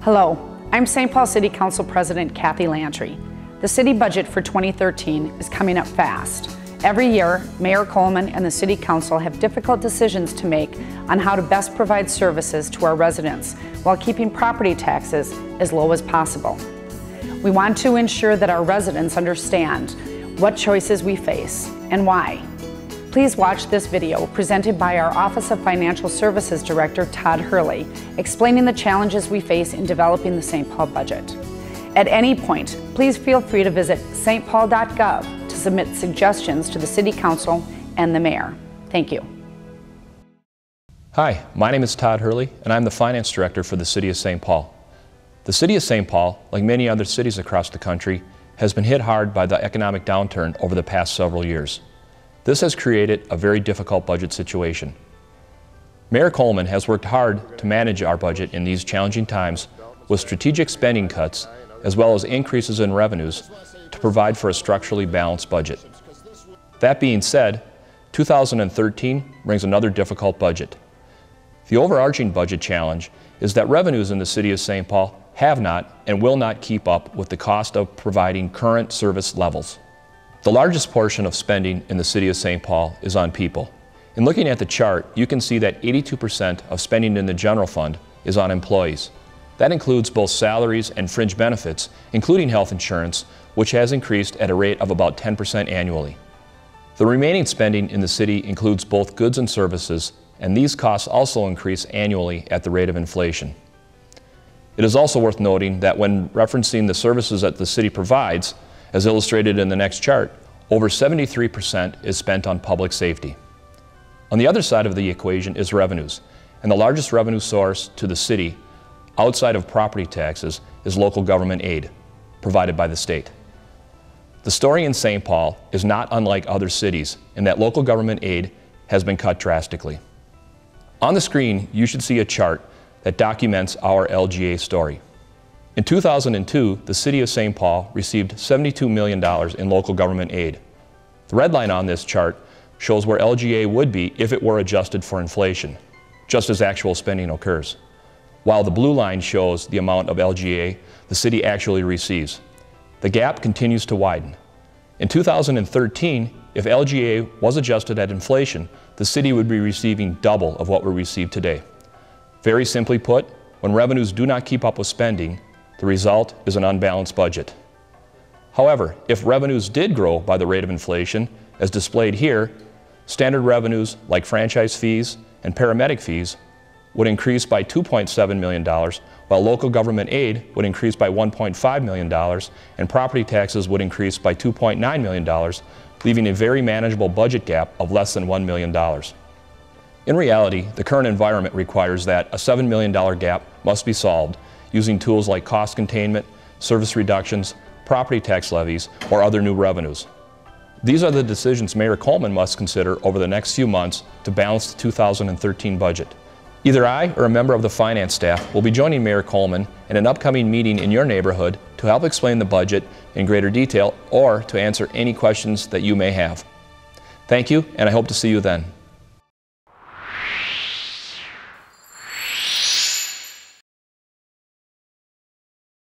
Hello, I'm St. Paul City Council President Kathy Lantry. The city budget for 2013 is coming up fast. Every year, Mayor Coleman and the City Council have difficult decisions to make on how to best provide services to our residents while keeping property taxes as low as possible. We want to ensure that our residents understand what choices we face and why. Please watch this video presented by our Office of Financial Services Director, Todd Hurley, explaining the challenges we face in developing the St. Paul budget. At any point, please feel free to visit stpaul.gov to submit suggestions to the City Council and the Mayor. Thank you. Hi, my name is Todd Hurley, and I'm the Finance Director for the City of St. Paul. The City of St. Paul, like many other cities across the country, has been hit hard by the economic downturn over the past several years. This has created a very difficult budget situation. Mayor Coleman has worked hard to manage our budget in these challenging times with strategic spending cuts as well as increases in revenues to provide for a structurally balanced budget. That being said, 2013 brings another difficult budget. The overarching budget challenge is that revenues in the City of St. Paul have not and will not keep up with the cost of providing current service levels. The largest portion of spending in the City of St. Paul is on people. In looking at the chart, you can see that 82% of spending in the general fund is on employees. That includes both salaries and fringe benefits, including health insurance, which has increased at a rate of about 10% annually. The remaining spending in the city includes both goods and services, and these costs also increase annually at the rate of inflation. It is also worth noting that when referencing the services that the city provides, as illustrated in the next chart, over 73% is spent on public safety. On the other side of the equation is revenues, and the largest revenue source to the city, outside of property taxes, is local government aid, provided by the state. The story in St. Paul is not unlike other cities in that local government aid has been cut drastically. On the screen, you should see a chart that documents our LGA story. In 2002, the City of St. Paul received $72 million in local government aid. The red line on this chart shows where LGA would be if it were adjusted for inflation, just as actual spending occurs, while the blue line shows the amount of LGA the city actually receives. The gap continues to widen. In 2013, if LGA was adjusted at inflation, the city would be receiving double of what we receive today. Very simply put, when revenues do not keep up with spending, the result is an unbalanced budget. However, if revenues did grow by the rate of inflation, as displayed here, standard revenues like franchise fees and paramedic fees would increase by $2.7 million, while local government aid would increase by $1.5 million, and property taxes would increase by $2.9 million, leaving a very manageable budget gap of less than $1 million. In reality, the current environment requires that a $7 million gap must be solved using tools like cost containment, service reductions, property tax levies, or other new revenues. These are the decisions Mayor Coleman must consider over the next few months to balance the 2013 budget. Either I or a member of the finance staff will be joining Mayor Coleman in an upcoming meeting in your neighborhood to help explain the budget in greater detail or to answer any questions that you may have. Thank you, and I hope to see you then.